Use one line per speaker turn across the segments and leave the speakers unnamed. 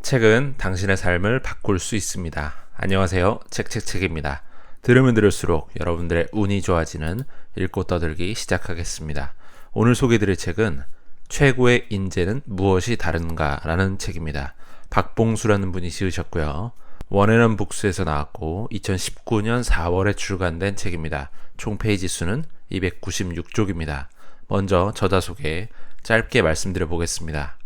책은 당신의 삶을 바꿀 수 있습니다. 안녕하세요. 책입니다. 들으면 들을수록 여러분들의 운이 좋아지는 읽고 떠들기 시작하겠습니다. 오늘 소개드릴 책은 최고의 인재는 무엇이 다른가 라는 책입니다. 박봉수라는 분이 지으셨고요. 원앤원 북스에서 나왔고 2019년 4월에 출간된 책입니다. 총 페이지 수는 296쪽입니다. 먼저 저자 소개 짧게 말씀드려 보겠습니다.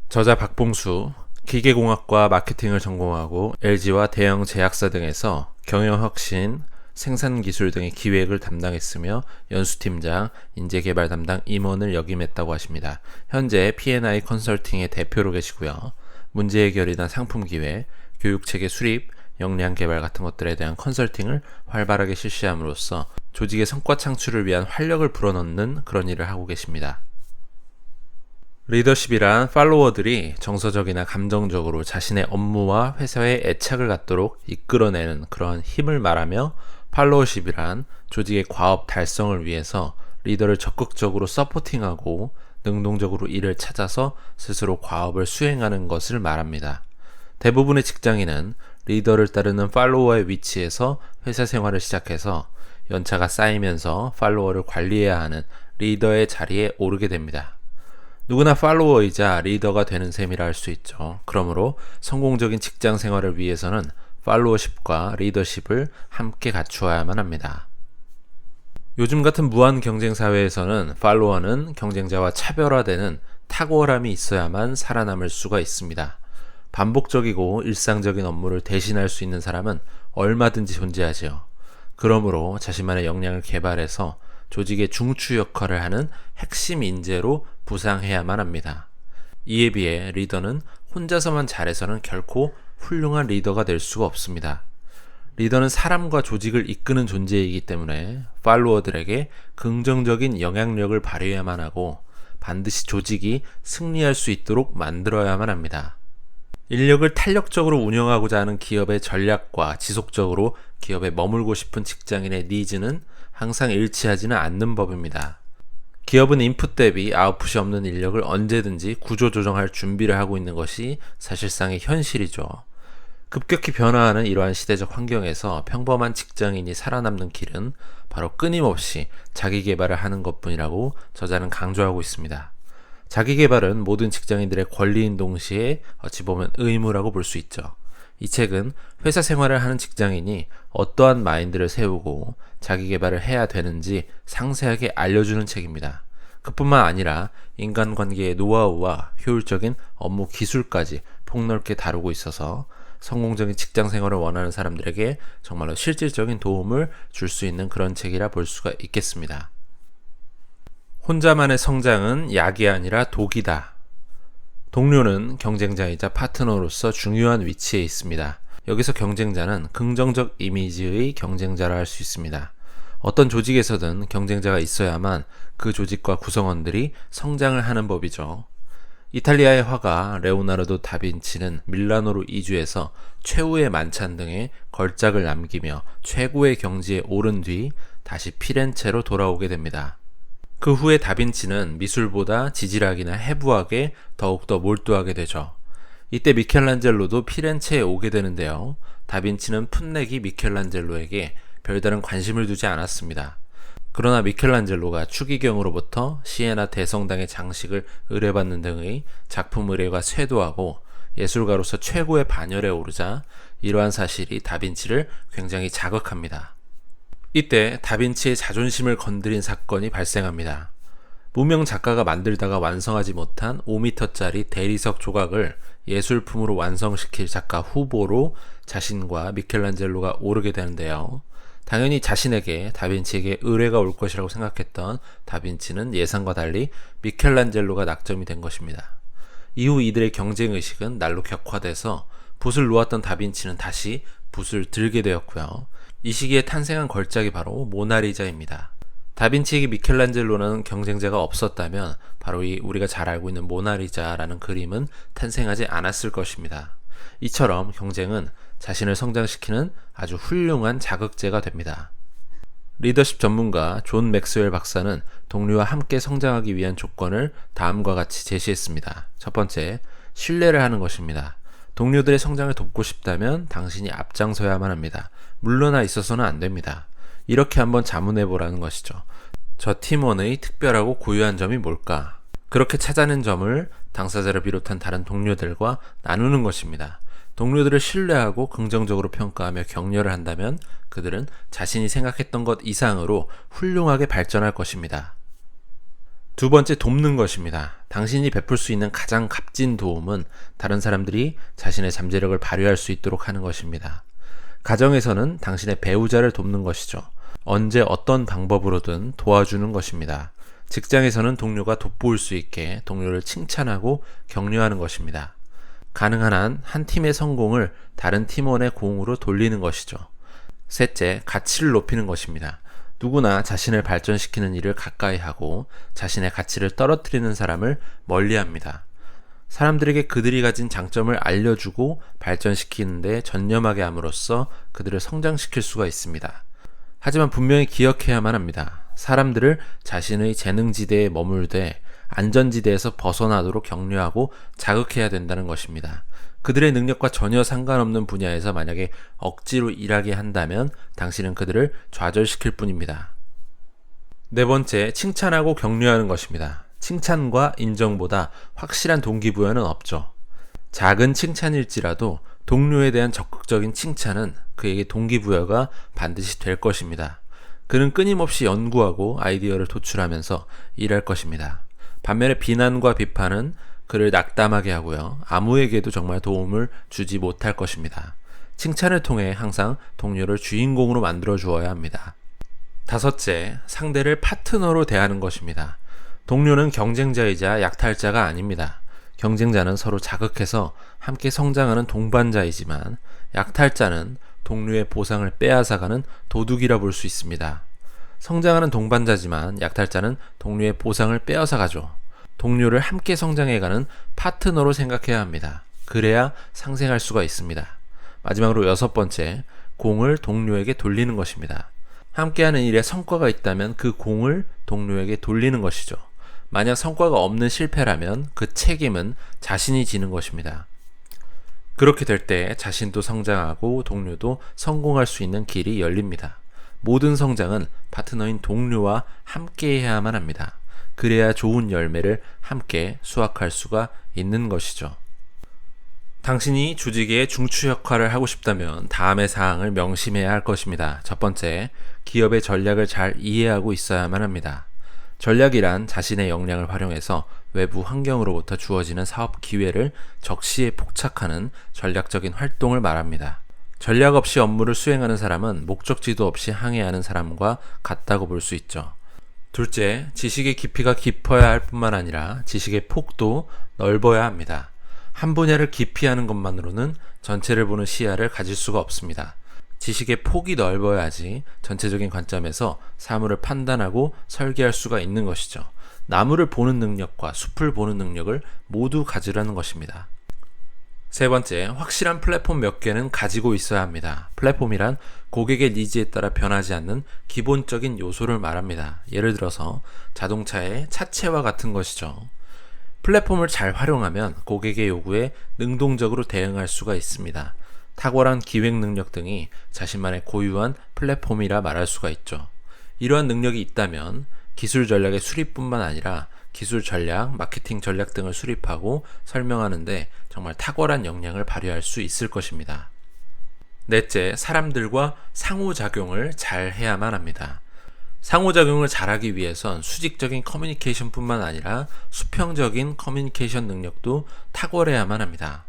저자 박봉수, 기계공학과 마케팅을 전공하고 LG와 대형 제약사 등에서 경영혁신, 생산기술 등의 기획을 담당했으며 연수팀장, 인재개발 담당 임원을 역임했다고 하십니다. 현재 P&I 컨설팅의 대표로 계시고요. 문제해결이나 상품기획, 교육체계 수립, 역량 개발 같은 것들에 대한 컨설팅을 활발하게 실시함으로써 조직의 성과 창출을 위한 활력을 불어넣는 그런 일을 하고 계십니다. 리더십이란 팔로워들이 정서적이나 감정적으로 자신의 업무와 회사에 애착을 갖도록 이끌어내는 그러한 힘을 말하며, 팔로워십이란 조직의 과업 달성을 위해서 리더를 적극적으로 서포팅하고 능동적으로 이를 찾아서 스스로 과업을 수행하는 것을 말합니다. 대부분의 직장인은 리더를 따르는 팔로워의 위치에서 회사 생활을 시작해서 연차가 쌓이면서 팔로워를 관리해야 하는 리더의 자리에 오르게 됩니다. 누구나 팔로워이자 리더가 되는 셈이라 할 수 있죠. 그러므로 성공적인 직장 생활을 위해서는 팔로워십과 리더십을 함께 갖추어야만 합니다. 요즘 같은 무한 경쟁 사회에서는 팔로워는 경쟁자와 차별화되는 탁월함이 있어야만 살아남을 수가 있습니다. 반복적이고 일상적인 업무를 대신할 수 있는 사람은 얼마든지 존재하지요. 그러므로 자신만의 역량을 개발해서 조직의 중추 역할을 하는 핵심 인재로 부상해야만 합니다. 이에 비해 리더는 혼자서만 잘해서는 결코 훌륭한 리더가 될 수가 없습니다. 리더는 사람과 조직을 이끄는 존재이기 때문에 팔로워들에게 긍정적인 영향력을 발휘해야만 하고 반드시 조직이 승리할 수 있도록 만들어야만 합니다. 인력을 탄력적으로 운영하고자 하는 기업의 전략과 지속적으로 기업에 머물고 싶은 직장인의 니즈는 항상 일치하지는 않는 법입니다. 기업은 인풋 대비 아웃풋이 없는 인력을 언제든지 구조조정할 준비를 하고 있는 것이 사실상의 현실이죠. 급격히 변화하는 이러한 시대적 환경에서 평범한 직장인이 살아남는 길은 바로 끊임없이 자기 개발을 하는 것뿐이라고 저자는 강조하고 있습니다. 자기 개발은 모든 직장인들의 권리인 동시에 어찌 보면 의무라고 볼 수 있죠. 이 책은 회사 생활을 하는 직장인이 어떠한 마인드를 세우고 자기 개발을 해야 되는지 상세하게 알려주는 책입니다. 그뿐만 아니라 인간관계의 노하우와 효율적인 업무 기술까지 폭넓게 다루고 있어서 성공적인 직장 생활을 원하는 사람들에게 정말로 실질적인 도움을 줄 수 있는 그런 책이라 볼 수가 있겠습니다. 혼자만의 성장은 약이 아니라 독이다. 동료는 경쟁자이자 파트너로서 중요한 위치에 있습니다. 여기서 경쟁자는 긍정적 이미지의 경쟁자라 할 수 있습니다. 어떤 조직에서든 경쟁자가 있어야만 그 조직과 구성원들이 성장을 하는 법이죠. 이탈리아의 화가 레오나르도 다빈치는 밀라노로 이주해서 최후의 만찬 등의 걸작을 남기며 최고의 경지에 오른 뒤 다시 피렌체로 돌아오게 됩니다. 그 후에 다빈치는 미술보다 지질학이나 해부학에 더욱더 몰두하게 되죠. 이때 미켈란젤로도 피렌체에 오게 되는데요. 다빈치는 풋내기 미켈란젤로에게 별다른 관심을 두지 않았습니다. 그러나 미켈란젤로가 추기경으로부터 시에나 대성당의 장식을 의뢰받는 등의 작품 의뢰가 쇄도하고 예술가로서 최고의 반열에 오르자 이러한 사실이 다빈치를 굉장히 자극합니다. 이때 다빈치의 자존심을 건드린 사건이 발생합니다. 무명 작가가 만들다가 완성하지 못한 5m짜리 대리석 조각을 예술품으로 완성시킬 작가 후보로 자신과 미켈란젤로가 오르게 되는데요. 당연히 자신에게 다빈치에게 의뢰가 올 것이라고 생각했던 다빈치는 예상과 달리 미켈란젤로가 낙점이 된 것입니다. 이후 이들의 경쟁의식은 날로 격화돼서 붓을 놓았던 다빈치는 다시 붓을 들게 되었고요. 이 시기에 탄생한 걸작이 바로 모나리자입니다. 다빈치에게 미켈란젤로는 경쟁자가 없었다면 바로 이 우리가 잘 알고 있는 모나리자라는 그림은 탄생하지 않았을 것입니다. 이처럼 경쟁은 자신을 성장시키는 아주 훌륭한 자극제가 됩니다. 리더십 전문가 존 맥스웰 박사는 동료와 함께 성장하기 위한 조건을 다음과 같이 제시했습니다. 첫 번째, 신뢰를 하는 것입니다. 동료들의 성장을 돕고 싶다면 당신이 앞장서야만 합니다. 물러나 있어서는 안 됩니다. 이렇게 한번 자문해 보라는 것이죠. 저 팀원의 특별하고 고유한 점이 뭘까? 그렇게 찾아낸 점을 당사자를 비롯한 다른 동료들과 나누는 것입니다. 동료들을 신뢰하고 긍정적으로 평가하며 격려를 한다면 그들은 자신이 생각했던 것 이상으로 훌륭하게 발전할 것입니다. 두 번째, 돕는 것입니다. 당신이 베풀 수 있는 가장 값진 도움은 다른 사람들이 자신의 잠재력을 발휘할 수 있도록 하는 것입니다. 가정에서는 당신의 배우자를 돕는 것이죠. 언제 어떤 방법으로든 도와주는 것입니다. 직장에서는 동료가 돋보일 수 있게 동료를 칭찬하고 격려하는 것입니다. 가능한 한 한 팀의 성공을 다른 팀원의 공으로 돌리는 것이죠. 셋째, 가치를 높이는 것입니다. 누구나 자신을 발전시키는 일을 가까이 하고 자신의 가치를 떨어뜨리는 사람을 멀리합니다. 사람들에게 그들이 가진 장점을 알려주고 발전시키는 데 전념하게 함으로써 그들을 성장시킬 수가 있습니다. 하지만 분명히 기억해야만 합니다. 사람들을 자신의 재능지대에 머물되 안전지대에서 벗어나도록 격려하고 자극해야 된다는 것입니다. 그들의 능력과 전혀 상관없는 분야에서 만약에 억지로 일하게 한다면 당신은 그들을 좌절시킬 뿐입니다. 네 번째, 칭찬하고 격려하는 것입니다. 칭찬과 인정보다 확실한 동기부여는 없죠. 작은 칭찬일지라도 동료에 대한 적극적인 칭찬은 그에게 동기부여가 반드시 될 것입니다. 그는 끊임없이 연구하고 아이디어를 도출하면서 일할 것입니다. 반면에 비난과 비판은 그를 낙담하게 하고요. 아무에게도 정말 도움을 주지 못할 것입니다. 칭찬을 통해 항상 동료를 주인공으로 만들어 주어야 합니다. 다섯째, 상대를 파트너로 대하는 것입니다. 동료는 경쟁자이자 약탈자가 아닙니다. 경쟁자는 서로 자극해서 함께 성장하는 동반자이지만 약탈자는 동료의 보상을 빼앗아가는 도둑이라 볼 수 있습니다. 성장하는 동반자지만 약탈자는 동료의 보상을 빼앗아가죠. 동료를 함께 성장해가는 파트너로 생각해야 합니다. 그래야 상생할 수가 있습니다. 마지막으로 여섯 번째, 공을 동료에게 돌리는 것입니다. 함께하는 일에 성과가 있다면 그 공을 동료에게 돌리는 것이죠. 만약 성과가 없는 실패라면 그 책임은 자신이 지는 것입니다. 그렇게 될 때 자신도 성장하고 동료도 성공할 수 있는 길이 열립니다. 모든 성장은 파트너인 동료와 함께 해야만 합니다. 그래야 좋은 열매를 함께 수확할 수가 있는 것이죠. 당신이 조직의 중추 역할을 하고 싶다면 다음의 사항을 명심해야 할 것입니다. 첫 번째, 기업의 전략을 잘 이해하고 있어야만 합니다. 전략이란 자신의 역량을 활용해서 외부 환경으로부터 주어지는 사업 기회를 적시에 포착하는 전략적인 활동을 말합니다. 전략 없이 업무를 수행하는 사람은 목적지도 없이 항해하는 사람과 같다고 볼 수 있죠. 둘째, 지식의 깊이가 깊어야 할 뿐만 아니라 지식의 폭도 넓어야 합니다. 한 분야를 깊이 하는 것만으로는 전체를 보는 시야를 가질 수가 없습니다. 지식의 폭이 넓어야지 전체적인 관점에서 사물을 판단하고 설계할 수가 있는 것이죠. 나무를 보는 능력과 숲을 보는 능력을 모두 가지라는 것입니다. 세 번째, 확실한 플랫폼 몇 개는 가지고 있어야 합니다. 플랫폼이란 고객의 니즈에 따라 변하지 않는 기본적인 요소를 말합니다. 예를 들어서 자동차의 차체와 같은 것이죠. 플랫폼을 잘 활용하면 고객의 요구에 능동적으로 대응할 수가 있습니다. 탁월한 기획 능력 등이 자신만의 고유한 플랫폼이라 말할 수가 있죠. 이러한 능력이 있다면 기술 전략의 수립뿐만 아니라 기술 전략, 마케팅 전략 등을 수립하고 설명하는데 정말 탁월한 역량을 발휘할 수 있을 것입니다. 넷째, 사람들과 상호작용을 잘 해야만 합니다. 상호작용을 잘하기 위해선 수직적인 커뮤니케이션뿐만 아니라 수평적인 커뮤니케이션 능력도 탁월해야만 합니다.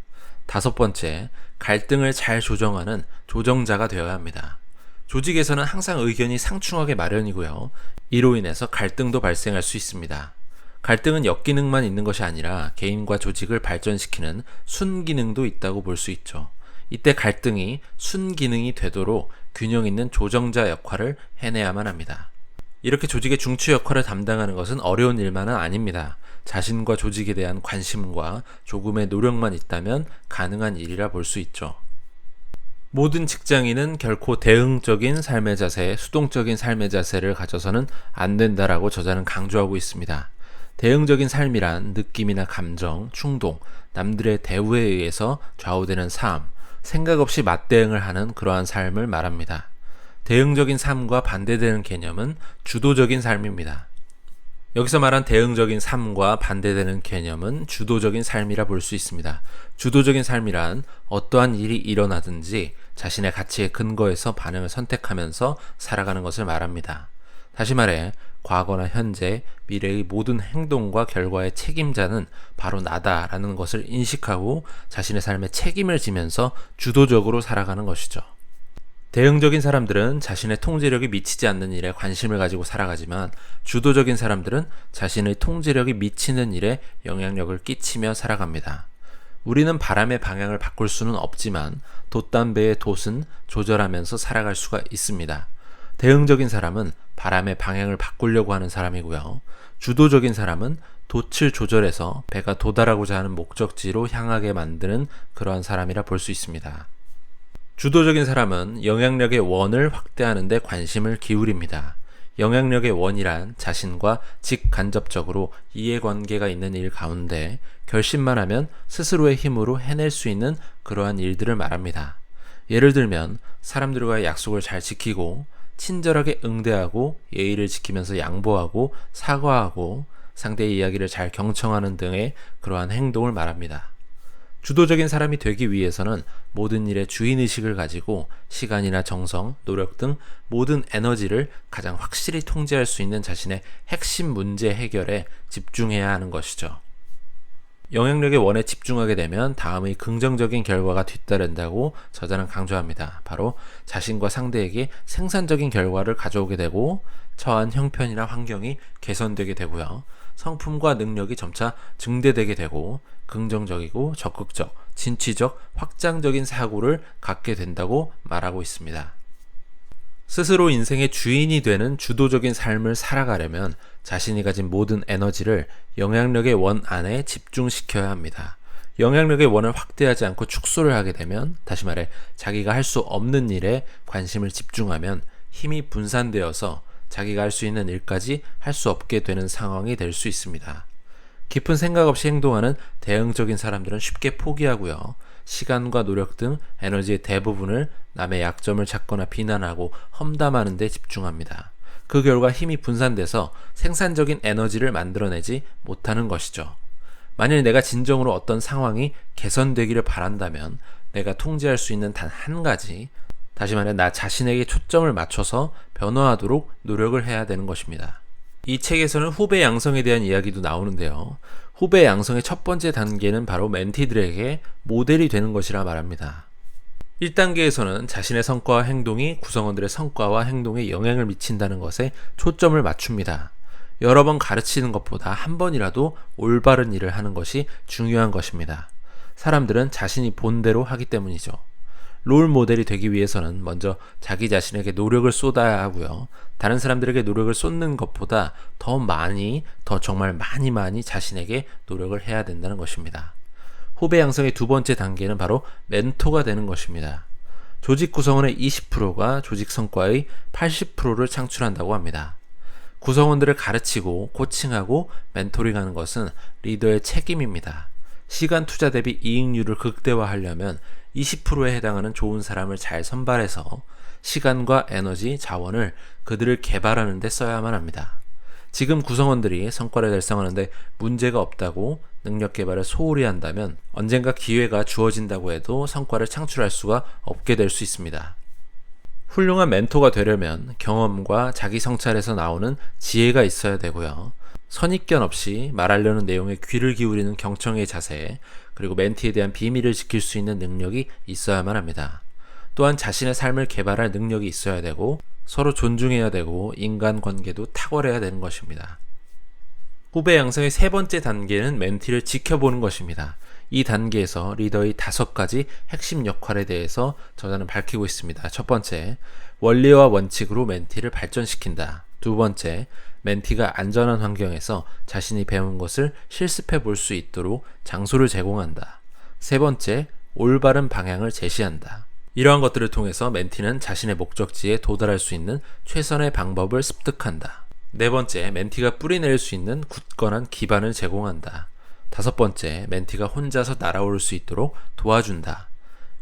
다섯 번째, 갈등을 잘 조정하는 조정자가 되어야 합니다. 조직에서는 항상 의견이 상충하게 마련이고요. 이로 인해서 갈등도 발생할 수 있습니다. 갈등은 역기능만 있는 것이 아니라 개인과 조직을 발전시키는 순기능도 있다고 볼 수 있죠. 이때 갈등이 순기능이 되도록 균형 있는 조정자 역할을 해내야만 합니다. 이렇게 조직의 중추 역할을 담당하는 것은 어려운 일만은 아닙니다. 자신과 조직에 대한 관심과 조금의 노력만 있다면 가능한 일이라 볼 수 있죠. 모든 직장인은 결코 대응적인 삶의 자세, 수동적인 삶의 자세를 가져서는 안 된다라고 저자는 강조하고 있습니다. 대응적인 삶이란 느낌이나 감정, 충동, 남들의 대우에 의해서 좌우되는 삶, 생각 없이 맞대응을 하는 그러한 삶을 말합니다. 대응적인 삶과 반대되는 개념은 주도적인 삶입니다. 여기서 말한 대응적인 삶과 반대되는 개념은 주도적인 삶이라 볼 수 있습니다. 주도적인 삶이란 어떠한 일이 일어나든지 자신의 가치에 근거해서 반응을 선택하면서 살아가는 것을 말합니다. 다시 말해 과거나 현재, 미래의 모든 행동과 결과의 책임자는 바로 나다라는 것을 인식하고 자신의 삶에 책임을 지면서 주도적으로 살아가는 것이죠. 대응적인 사람들은 자신의 통제력이 미치지 않는 일에 관심을 가지고 살아가지만 주도적인 사람들은 자신의 통제력이 미치는 일에 영향력을 끼치며 살아갑니다. 우리는 바람의 방향을 바꿀 수는 없지만 돛담배의 돛은 조절하면서 살아갈 수가 있습니다. 대응적인 사람은 바람의 방향을 바꾸려고 하는 사람이고요. 주도적인 사람은 돛을 조절해서 배가 도달하고자 하는 목적지로 향하게 만드는 그러한 사람이라 볼 수 있습니다. 주도적인 사람은 영향력의 원을 확대하는 데 관심을 기울입니다. 영향력의 원이란 자신과 직간접적으로 이해관계가 있는 일 가운데 결심만 하면 스스로의 힘으로 해낼 수 있는 그러한 일들을 말합니다. 예를 들면 사람들과의 약속을 잘 지키고 친절하게 응대하고 예의를 지키면서 양보하고 사과하고 상대의 이야기를 잘 경청하는 등의 그러한 행동을 말합니다. 주도적인 사람이 되기 위해서는 모든 일에 주인의식을 가지고 시간이나 정성, 노력 등 모든 에너지를 가장 확실히 통제할 수 있는 자신의 핵심 문제 해결에 집중해야 하는 것이죠. 영향력의 원에 집중하게 되면 다음의 긍정적인 결과가 뒤따른다고 저자는 강조합니다. 바로 자신과 상대에게 생산적인 결과를 가져오게 되고 처한 형편이나 환경이 개선되게 되고요. 성품과 능력이 점차 증대되게 되고 긍정적이고 적극적, 진취적, 확장적인 사고를 갖게 된다고 말하고 있습니다. 스스로 인생의 주인이 되는 주도적인 삶을 살아가려면 자신이 가진 모든 에너지를 영향력의 원 안에 집중시켜야 합니다. 영향력의 원을 확대하지 않고 축소를 하게 되면, 다시 말해 자기가 할 수 없는 일에 관심을 집중하면 힘이 분산되어서 자기가 할 수 있는 일까지 할 수 없게 되는 상황이 될 수 있습니다. 깊은 생각 없이 행동하는 대응적인 사람들은 쉽게 포기하고요. 시간과 노력 등 에너지의 대부분을 남의 약점을 찾거나 비난하고 험담하는 데 집중합니다. 그 결과 힘이 분산돼서 생산적인 에너지를 만들어내지 못하는 것이죠. 만일 내가 진정으로 어떤 상황이 개선되기를 바란다면 내가 통제할 수 있는 단 한 가지, 다시 말해 나 자신에게 초점을 맞춰서 변화하도록 노력을 해야 되는 것입니다. 이 책에서는 후배 양성에 대한 이야기도 나오는데요. 후배 양성의 첫 번째 단계는 바로 멘티들에게 모델이 되는 것이라 말합니다. 1단계에서는 자신의 성과와 행동이 구성원들의 성과와 행동에 영향을 미친다는 것에 초점을 맞춥니다. 여러 번 가르치는 것보다 한 번이라도 올바른 일을 하는 것이 중요한 것입니다. 사람들은 자신이 본대로 하기 때문이죠. 롤 모델이 되기 위해서는 먼저 자기 자신에게 노력을 쏟아야 하고요. 다른 사람들에게 노력을 쏟는 것보다 더 정말 많이 자신에게 노력을 해야 된다는 것입니다. 후배 양성의 두 번째 단계는 바로 멘토가 되는 것입니다. 조직 구성원의 20%가 조직 성과의 80%를 창출한다고 합니다. 구성원들을 가르치고 코칭하고 멘토링하는 것은 리더의 책임입니다. 시간 투자 대비 이익률을 극대화하려면 20%에 해당하는 좋은 사람을 잘 선발해서 시간과 에너지, 자원을 그들을 개발하는 데 써야만 합니다. 지금 구성원들이 성과를 달성하는 데 문제가 없다고 능력 개발을 소홀히 한다면 언젠가 기회가 주어진다고 해도 성과를 창출할 수가 없게 될 수 있습니다. 훌륭한 멘토가 되려면 경험과 자기 성찰에서 나오는 지혜가 있어야 되고요. 선입견 없이 말하려는 내용에 귀를 기울이는 경청의 자세, 그리고 멘티에 대한 비밀을 지킬 수 있는 능력이 있어야만 합니다. 또한 자신의 삶을 개발할 능력이 있어야 되고 서로 존중해야 되고 인간관계도 탁월해야 되는 것입니다. 후배 양성의 세 번째 단계는 멘티를 지켜보는 것입니다. 이 단계에서 리더의 5가지 핵심 역할에 대해서 저자는 밝히고 있습니다. 첫 번째, 원리와 원칙으로 멘티를 발전시킨다. 두 번째, 멘티가 안전한 환경에서 자신이 배운 것을 실습해 볼 수 있도록 장소를 제공한다. 세 번째, 올바른 방향을 제시한다. 이러한 것들을 통해서 멘티는 자신의 목적지에 도달할 수 있는 최선의 방법을 습득한다. 네 번째, 멘티가 뿌리낼 수 있는 굳건한 기반을 제공한다. 다섯 번째, 멘티가 혼자서 날아오를 수 있도록 도와준다.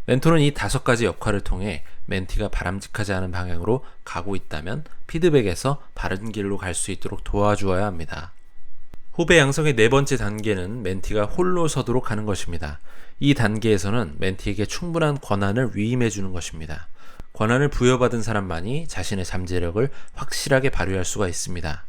멘토는 이 다섯 가지 역할을 통해 멘티가 바람직하지 않은 방향으로 가고 있다면 피드백에서 바른 길로 갈 수 있도록 도와주어야 합니다. 후배 양성의 네 번째 단계는 멘티가 홀로 서도록 하는 것입니다. 이 단계에서는 멘티에게 충분한 권한을 위임해 주는 것입니다. 권한을 부여받은 사람만이 자신의 잠재력을 확실하게 발휘할 수가 있습니다.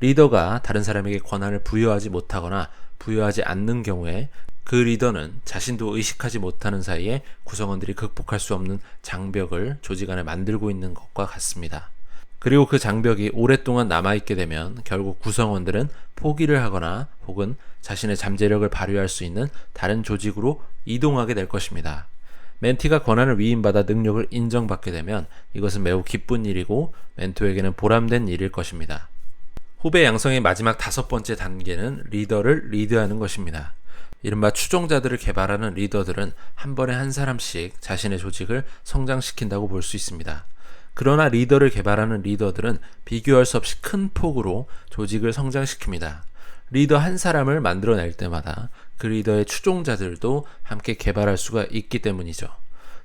리더가 다른 사람에게 권한을 부여하지 못하거나 부여하지 않는 경우에 그 리더는 자신도 의식하지 못하는 사이에 구성원들이 극복할 수 없는 장벽을 조직 안에 만들고 있는 것과 같습니다. 그리고 그 장벽이 오랫동안 남아있게 되면 결국 구성원들은 포기를 하거나 혹은 자신의 잠재력을 발휘할 수 있는 다른 조직으로 이동하게 될 것입니다. 멘티가 권한을 위임받아 능력을 인정받게 되면 이것은 매우 기쁜 일이고 멘토에게는 보람된 일일 것입니다. 후배 양성의 마지막 다섯 번째 단계는 리더를 리드하는 것입니다. 이른바 추종자들을 개발하는 리더들은 한 번에 한 사람씩 자신의 조직을 성장시킨다고 볼 수 있습니다. 그러나 리더를 개발하는 리더들은 비교할 수 없이 큰 폭으로 조직을 성장시킵니다. 리더 한 사람을 만들어낼 때마다 그 리더의 추종자들도 함께 개발할 수가 있기 때문이죠.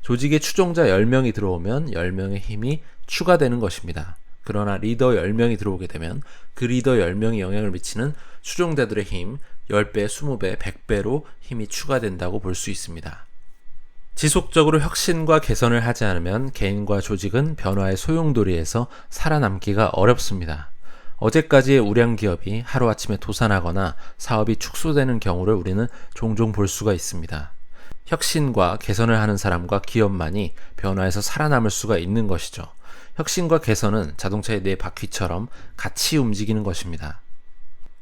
조직에 추종자 10명이 들어오면 10명의 힘이 추가되는 것입니다. 그러나 리더 10명이 들어오게 되면 그 리더 10명이 영향을 미치는 추종자들의 힘 10배, 20배, 100배로 힘이 추가된다고 볼 수 있습니다. 지속적으로 혁신과 개선을 하지 않으면 개인과 조직은 변화의 소용돌이에서 살아남기가 어렵습니다. 어제까지의 우량 기업이 하루아침에 도산하거나 사업이 축소되는 경우를 우리는 종종 볼 수가 있습니다. 혁신과 개선을 하는 사람과 기업만이 변화에서 살아남을 수가 있는 것이죠. 혁신과 개선은 자동차의 네 바퀴처럼 같이 움직이는 것입니다.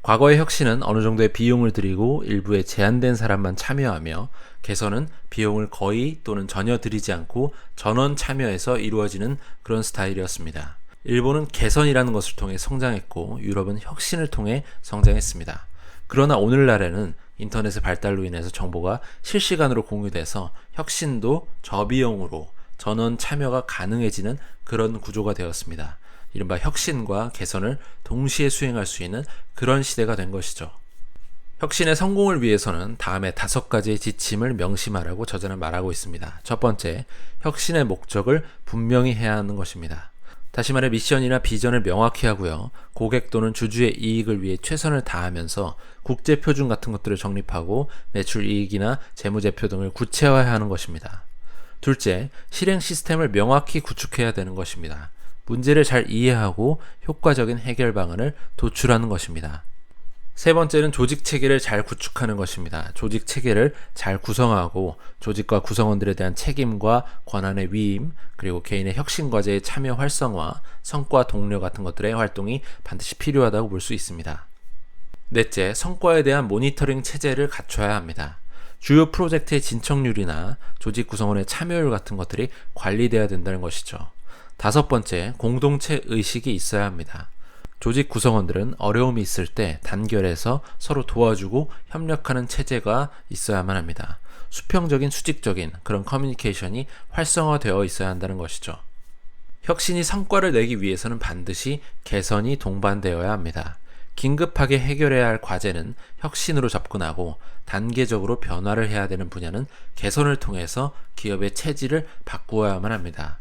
과거의 혁신은 어느 정도의 비용을 들이고 일부의 제한된 사람만 참여하며 개선은 비용을 거의 또는 전혀 들이지 않고 전원 참여해서 이루어지는 그런 스타일이었습니다. 일본은 개선이라는 것을 통해 성장했고 유럽은 혁신을 통해 성장했습니다. 그러나 오늘날에는 인터넷의 발달로 인해서 정보가 실시간으로 공유돼서 혁신도 저비용으로 전원 참여가 가능해지는 그런 구조가 되었습니다. 이른바 혁신과 개선을 동시에 수행할 수 있는 그런 시대가 된 것이죠. 혁신의 성공을 위해서는 다음에 5가지의 지침을 명심하라고 저자는 말하고 있습니다. 첫 번째, 혁신의 목적을 분명히 해야 하는 것입니다. 다시 말해 미션이나 비전을 명확히 하고요. 고객 또는 주주의 이익을 위해 최선을 다하면서 국제표준 같은 것들을 정립하고 매출 이익이나 재무제표 등을 구체화해야 하는 것입니다. 둘째, 실행 시스템을 명확히 구축해야 되는 것입니다. 문제를 잘 이해하고 효과적인 해결 방안을 도출하는 것입니다. 세 번째는 조직 체계를 잘 구축하는 것입니다. 조직 체계를 잘 구성하고 조직과 구성원들에 대한 책임과 권한의 위임, 그리고 개인의 혁신 과제의 참여 활성화, 성과 동료 같은 것들의 활동이 반드시 필요하다고 볼 수 있습니다. 넷째, 성과에 대한 모니터링 체제를 갖춰야 합니다. 주요 프로젝트의 진척률이나 조직 구성원의 참여율 같은 것들이 관리돼야 된다는 것이죠. 다섯 번째, 공동체 의식이 있어야 합니다. 조직 구성원들은 어려움이 있을 때 단결해서 서로 도와주고 협력하는 체제가 있어야만 합니다. 수평적인 수직적인 그런 커뮤니케이션이 활성화되어 있어야 한다는 것이죠. 혁신이 성과를 내기 위해서는 반드시 개선이 동반되어야 합니다. 긴급하게 해결해야 할 과제는 혁신으로 접근하고 단계적으로 변화를 해야 되는 분야는 개선을 통해서 기업의 체질을 바꾸어야만 합니다.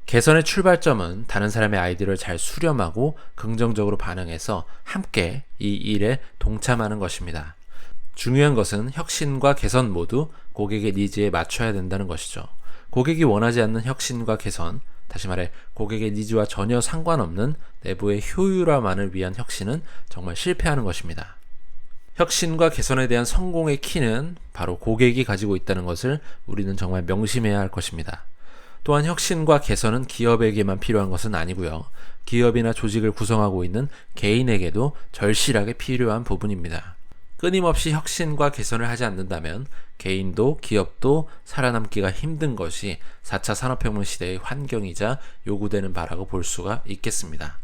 개선의 출발점은 다른 사람의 아이디어를 잘 수렴하고 긍정적으로 반응해서 함께 이 일에 동참하는 것입니다. 중요한 것은 혁신과 개선 모두 고객의 니즈에 맞춰야 된다는 것이죠. 고객이 원하지 않는 혁신과 개선, 다시 말해 고객의 니즈와 전혀 상관없는 내부의 효율화만을 위한 혁신은 정말 실패하는 것입니다. 혁신과 개선에 대한 성공의 키는 바로 고객이 가지고 있다는 것을 우리는 정말 명심해야 할 것입니다. 또한 혁신과 개선은 기업에게만 필요한 것은 아니고요. 기업이나 조직을 구성하고 있는 개인에게도 절실하게 필요한 부분입니다. 끊임없이 혁신과 개선을 하지 않는다면 개인도 기업도 살아남기가 힘든 것이 4차 산업혁명 시대의 환경이자 요구되는 바라고 볼 수가 있겠습니다.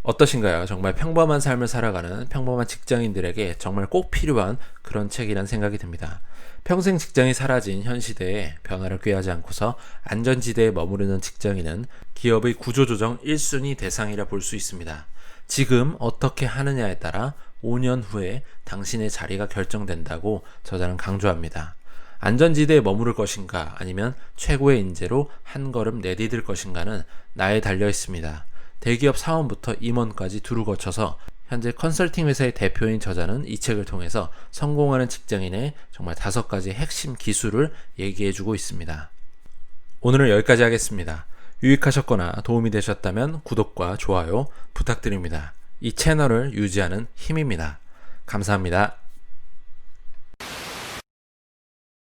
어떠신가요? 정말 평범한 삶을 살아가는 평범한 직장인들에게 정말 꼭 필요한 그런 책이란 생각이 듭니다. 평생 직장이 사라진 현 시대에 변화를 꾀하지 않고서 안전지대에 머무르는 직장인은 기업의 구조조정 1순위 대상이라 볼 수 있습니다. 지금 어떻게 하느냐에 따라 5년 후에 당신의 자리가 결정된다고 저자는 강조합니다. 안전지대에 머무를 것인가 아니면 최고의 인재로 한 걸음 내디딜 것인가는 나에 달려 있습니다. 대기업 사원부터 임원까지 두루 거쳐서 현재 컨설팅 회사의 대표인 저자는 이 책을 통해서 성공하는 직장인의 정말 5가지 핵심 기술을 얘기해주고 있습니다. 오늘은 여기까지 하겠습니다. 유익하셨거나 도움이 되셨다면 구독과 좋아요 부탁드립니다. 이 채널을 유지하는 힘입니다. 감사합니다.